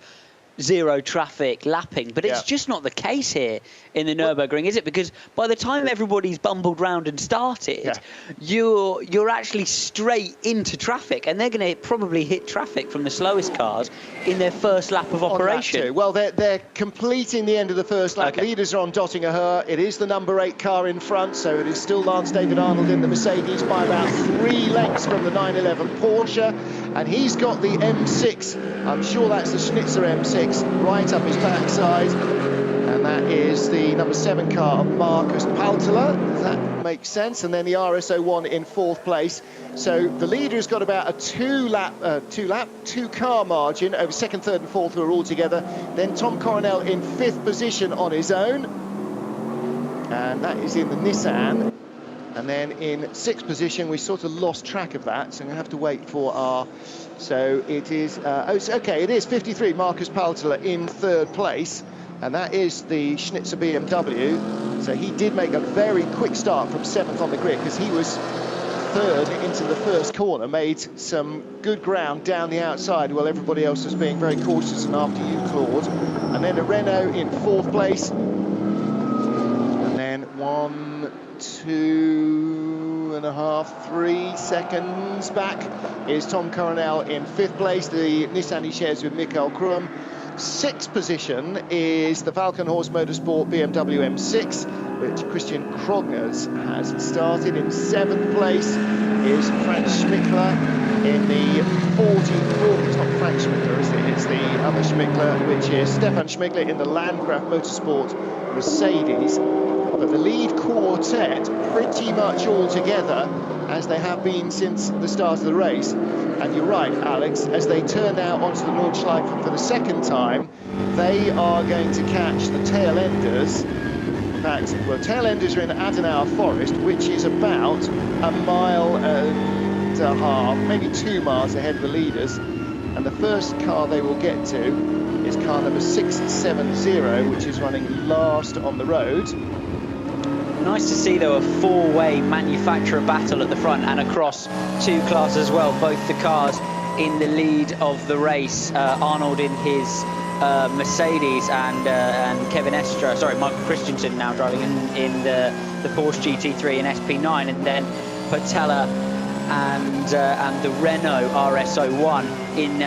zero traffic lapping, but it's just not the case here in the Nürburgring, is it? Because by the time everybody's bumbled round and started, you're actually straight into traffic, and they're going to probably hit traffic from the slowest cars in their first lap of operation. Well, they're completing the end of the first lap. Leaders are on Dottinger. It is the number 8 car in front, so it is still Lance David Arnold in the Mercedes by about 3 lengths from the 911 Porsche, and he's got the M6. I'm sure that's the Schnitzer M6 right up his backside, and that is the number 7 car of Marcus Paltela. Does that make sense? And then the RS01 in 4th place. So the leader has got about a two car margin over 2nd, 3rd and 4th, who are all together. Then Tom Coronel in 5th position on his own. and that is in the Nissan. And then in sixth position, we sort of lost track of that, so I'm going to have to wait for our... So it is... okay, it is 53, Marcus Paltela in third place, and that is the Schnitzer BMW. So he did make a very quick start from 7th on the grid, because he was third into the first corner, made some good ground down the outside while everybody else was being very cautious and after you, Claude. And then a Renault in 4th place. And then 1, 2.5, 3 seconds back is Tom Coronel in 5th place. The Nissan he shares with Mikael Krum. 6th position is the Falkenhorst Motorsport BMW M6, which Christian Krogners has started. In 7th place is Frank Schmickler in the 44, not Frank Schmickler, is it? It's the other Schmickler, which is Stefan Schmickler in the Landgraf Motorsport Mercedes. But the lead quartet pretty much all together, as they have been since the start of the race. And you're right, Alex, as they turn now onto the Nordschleife for the second time, they are going to catch the tail enders. In fact, well, tail enders are in Adenauer Forest, which is about 1.5 miles, maybe 2 miles ahead of the leaders. And the first car they will get to is car number 670, which is running last on the road. Nice to see, though, a four-way manufacturer battle at the front and across 2 classes as well. Both the cars in the lead of the race. Arnold in his Mercedes and Kevin Estra, sorry, Michael Christensen now driving in the Porsche GT3 and SP9, and then Patella and the Renault RS01 in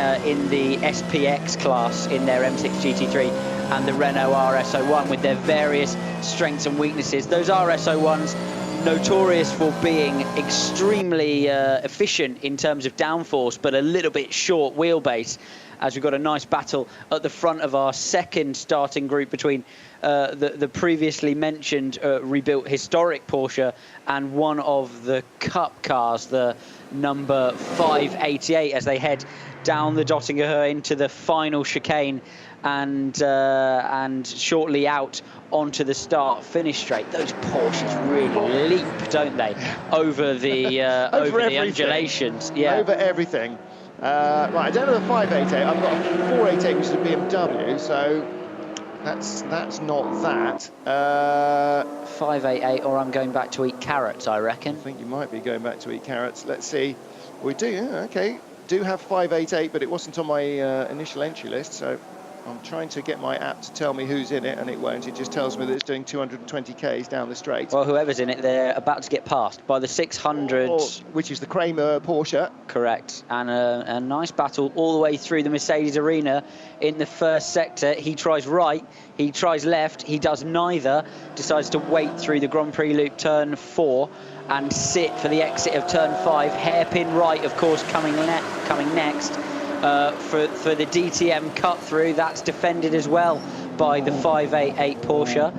the SPX class in their M6 GT3 and the Renault RS01 with their various strengths and weaknesses. Those RS01s notorious for being extremely efficient in terms of downforce, but a little bit short wheelbase, as we've got a nice battle at the front of our second starting group between the previously mentioned rebuilt historic Porsche and one of the Cup cars, the number 588, as they head down the Dottinger Höhe into the final chicane and shortly out onto the start-finish straight. Those Porsches really leap, don't they, over the over the undulations? Yeah, over everything. Right, I don't have a 588. I've got a 488, which is a BMW. So that's not that. 588, or I'm going back to eat carrots, I reckon. I think you might be going back to eat carrots. Let's see. We do, yeah, okay. Do have 588, but it wasn't on my initial entry list, so I'm trying to get my app to tell me who's in it, and it won't. It just tells me that it's doing 220 k's down the straight. Well, whoever's in it, they're about to get passed by the 600. Which is the Kramer Porsche. Correct. And a nice battle all the way through the Mercedes arena in the first sector. He tries right, he tries left, he does neither, decides to wait through the Grand Prix loop turn 4 and sit for the exit of turn 5. Hairpin right, of course, coming next. For the DTM cut through, that's defended as well by the 588 Porsche.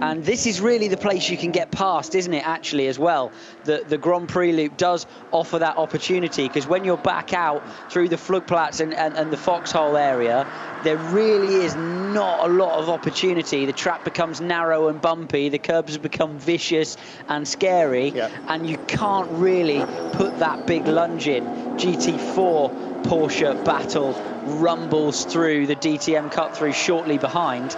And this is really the place you can get past, isn't it, actually, as well? The Grand Prix loop does offer that opportunity, because when you're back out through the Flugplatz and the Foxhole area, there really is not a lot of opportunity. The track becomes narrow and bumpy, the curbs become vicious and scary, and you can't really put that big lunge in. GT4 Porsche battle rumbles through the DTM cut through shortly behind.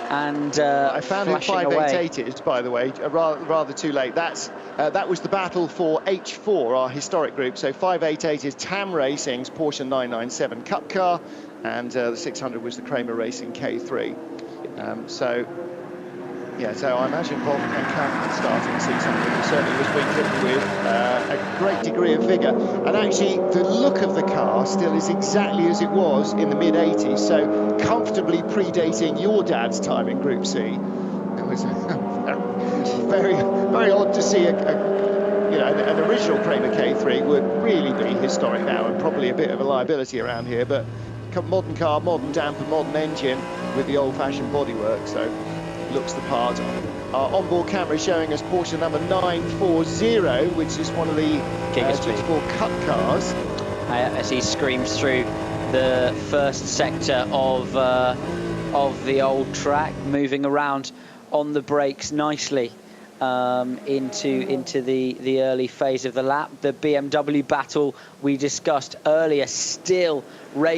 And I found who 588 is, by the way, rather too late. That was the battle for H4, our historic group. So 588 is TAM Racing's Porsche 997 Cup car, and the 600 was the Kramer Racing K3. So I imagine Bob and Cam starting the 600 certainly was being driven with a great degree of vigour. And actually, the look of the car still is exactly as it was in the mid-80s, so comfortably predating your dad's time in Group C. It was very, very odd to see an original Kramer K3 would really be historic now and probably a bit of a liability around here, but modern car, modern damper, modern engine with the old-fashioned bodywork, so looks the part. Our onboard camera is showing us Porsche number 940, which is one of the GT4 Cup cars. As he screams through the first sector of the old track, moving around on the brakes nicely. into the early phase of the lap. The BMW battle we discussed earlier still raging.